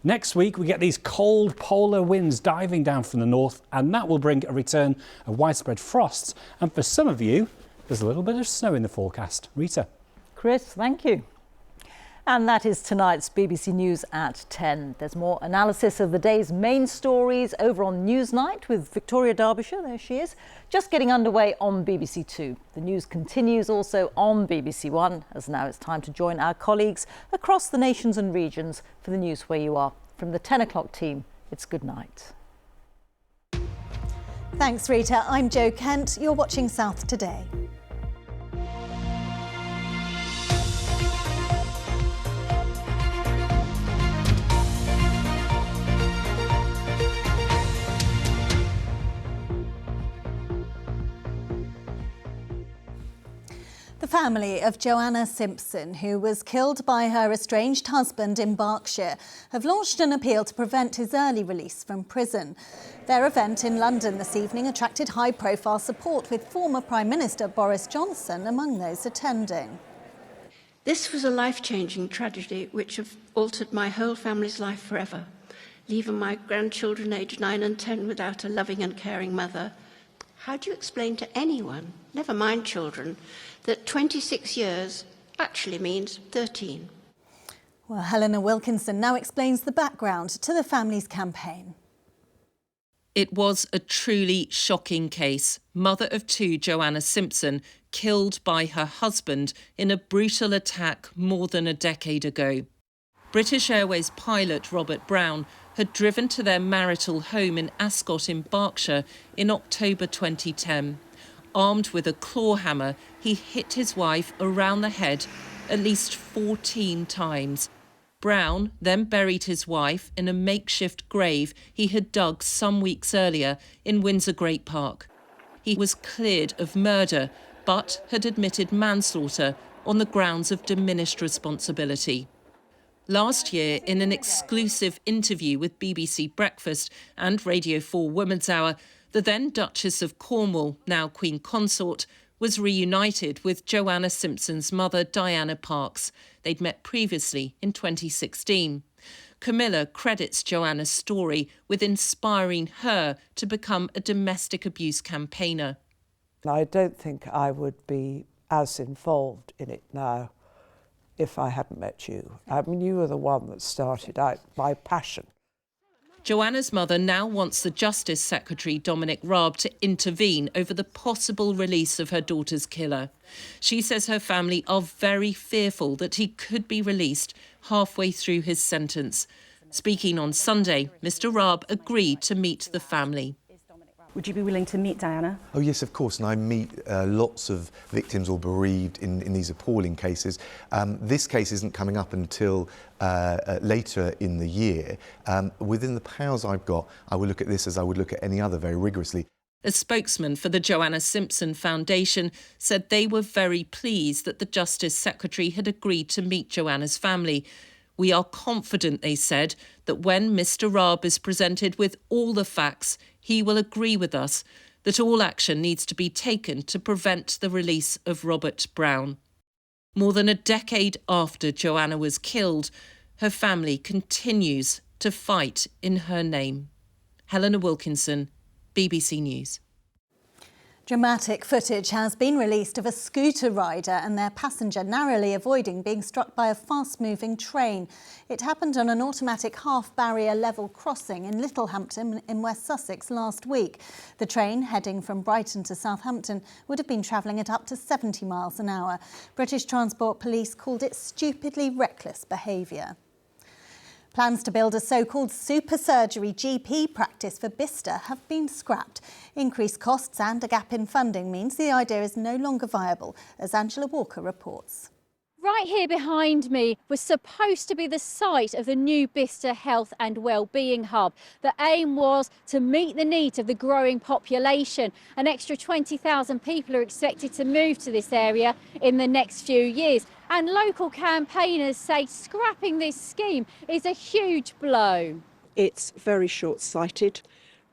Next week we get these cold polar winds diving down from the north, and that will bring a return of widespread frosts. And for some of you, there's a little bit of snow in the forecast. Rita. Chris, thank you. And that is tonight's BBC News at 10. There's more analysis of the day's main stories over on Newsnight with Victoria Derbyshire. There she is. Just getting underway on BBC Two. The news continues also on BBC One, as now it's time to join our colleagues across the nations and regions for the news where you are. From the 10 o'clock team, it's good night. Thanks, Rita. I'm Jo Kent. You're watching South Today. The family of Joanna Simpson, who was killed by her estranged husband in Berkshire, have launched an appeal to prevent his early release from prison. Their event in London this evening attracted high-profile support, with former Prime Minister Boris Johnson among those attending. This was a life-changing tragedy which have altered my whole family's life forever, leaving my grandchildren aged 9 and 10 without a loving and caring mother. How do you explain to anyone, never mind children, that 26 years actually means 13? Well, Helena Wilkinson now explains the background to the family's campaign. It was a truly shocking case. Mother of two, Joanna Simpson, killed by her husband in a brutal attack more than a decade ago. British Airways pilot Robert Brown had driven to their marital home in Ascot in Berkshire in October 2010. Armed with a claw hammer, he hit his wife around the head at least 14 times. Brown then buried his wife in a makeshift grave he had dug some weeks earlier in Windsor Great Park. He was cleared of murder, but had admitted manslaughter on the grounds of diminished responsibility. Last year, in an exclusive interview with BBC Breakfast and Radio 4 Women's Hour, the then Duchess of Cornwall, now Queen Consort, was reunited with Joanna Simpson's mother, Diana Parks. They'd met previously in 2016. Camilla credits Joanna's story with inspiring her to become a domestic abuse campaigner. I don't think I would be as involved in it now if I hadn't met you. I mean, you were the one that started out my passion. Joanna's mother now wants the Justice Secretary, Dominic Raab, to intervene over the possible release of her daughter's killer. She says her family are very fearful that he could be released halfway through his sentence. Speaking on Sunday, Mr Raab agreed to meet the family. Would you be willing to meet Diana? Oh yes, of course, and I meet lots of victims or bereaved in these appalling cases. This case isn't coming up until later in the year. Within the powers I've got, I would look at this as I would look at any other very rigorously. A spokesman for the Joanna Simpson Foundation said they were very pleased that the Justice Secretary had agreed to meet Joanna's family. We are confident, they said, that when Mr Raab is presented with all the facts, he will agree with us that all action needs to be taken to prevent the release of Robert Brown. More than a decade after Joanna was killed, her family continues to fight in her name. Helena Wilkinson, BBC News. Dramatic footage has been released of a scooter rider and their passenger narrowly avoiding being struck by a fast-moving train. It happened on an automatic half-barrier level crossing in Littlehampton in West Sussex last week. The train, heading from Brighton to Southampton, would have been travelling at up to 70 miles an hour. British Transport Police called it stupidly reckless behaviour. Plans to build a so-called super surgery GP practice for Bicester have been scrapped. Increased costs and a gap in funding means the idea is no longer viable, as Angela Walker reports. Right here behind me was supposed to be the site of the new Bicester Health and Wellbeing Hub. The aim was to meet the needs of the growing population. An extra 20,000 people are expected to move to this area in the next few years. And local campaigners say scrapping this scheme is a huge blow. It's very short-sighted,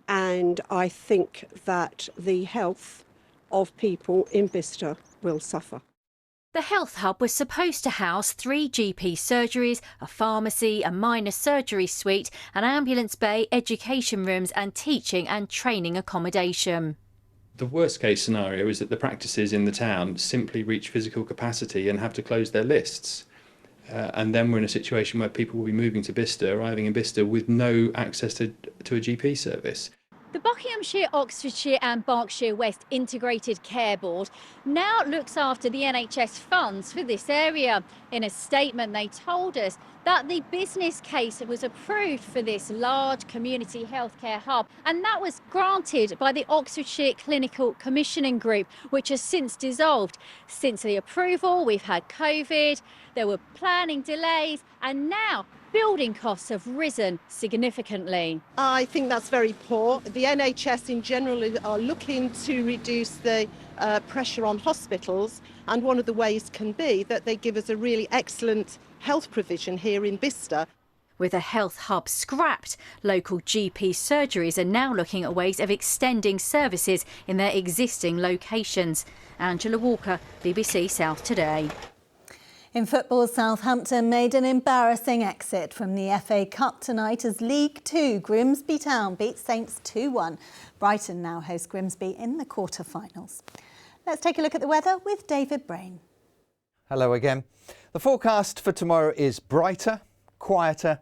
and I think that the health of people in Bicester will suffer. The Health Hub was supposed to house 3 GP surgeries, a pharmacy, a minor surgery suite, an ambulance bay, education rooms and teaching and training accommodation. The worst case scenario is that the practices in the town simply reach physical capacity and have to close their lists. And then we're in a situation where people will be moving to Bicester, arriving in Bicester with no access to a GP service. The Buckinghamshire, Oxfordshire and Berkshire West Integrated Care Board now looks after the NHS funds for this area. In a statement, they told us that the business case was approved for this large community healthcare hub, and that was granted by the Oxfordshire Clinical Commissioning Group, which has since dissolved. Since the approval, we've had COVID, there were planning delays, and now building costs have risen significantly. I think that's very poor. The NHS in general are looking to reduce the pressure on hospitals, and one of the ways can be that they give us a really excellent health provision here in Bicester. With a health hub scrapped, local GP surgeries are now looking at ways of extending services in their existing locations. Angela Walker, BBC South Today. In football, Southampton made an embarrassing exit from the FA Cup tonight as League Two Grimsby Town beat Saints 2-1. Brighton now host Grimsby in the quarter-finals. Let's take a look at the weather with David Brain. Hello again. The forecast for tomorrow is brighter, quieter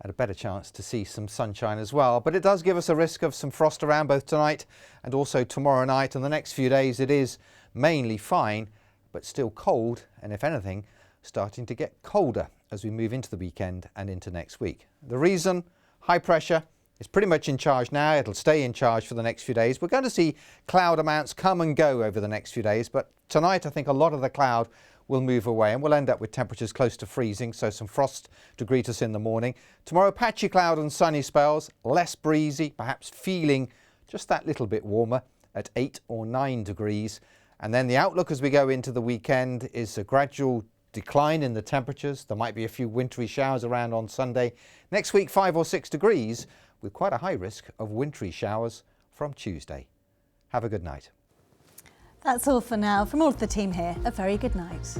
and a better chance to see some sunshine as well. But it does give us a risk of some frost around both tonight and also tomorrow night. And the next few days it is mainly fine, but still cold, and if anything, starting to get colder as we move into the weekend and into next week. The reason? High pressure is pretty much in charge now. It'll stay in charge for the next few days. We're going to see cloud amounts come and go over the next few days, but tonight I think a lot of the cloud will move away and we'll end up with temperatures close to freezing, so some frost to greet us in the morning. Tomorrow, patchy cloud and sunny spells, less breezy, perhaps feeling just that little bit warmer at 8 or 9 degrees. And then the outlook as we go into the weekend is a gradual decline in the temperatures. There might be a few wintry showers around on Sunday. Next week, 5 or 6 degrees with quite a high risk of wintry showers from Tuesday. Have a good night. That's all for now. From all of the team here, a very good night.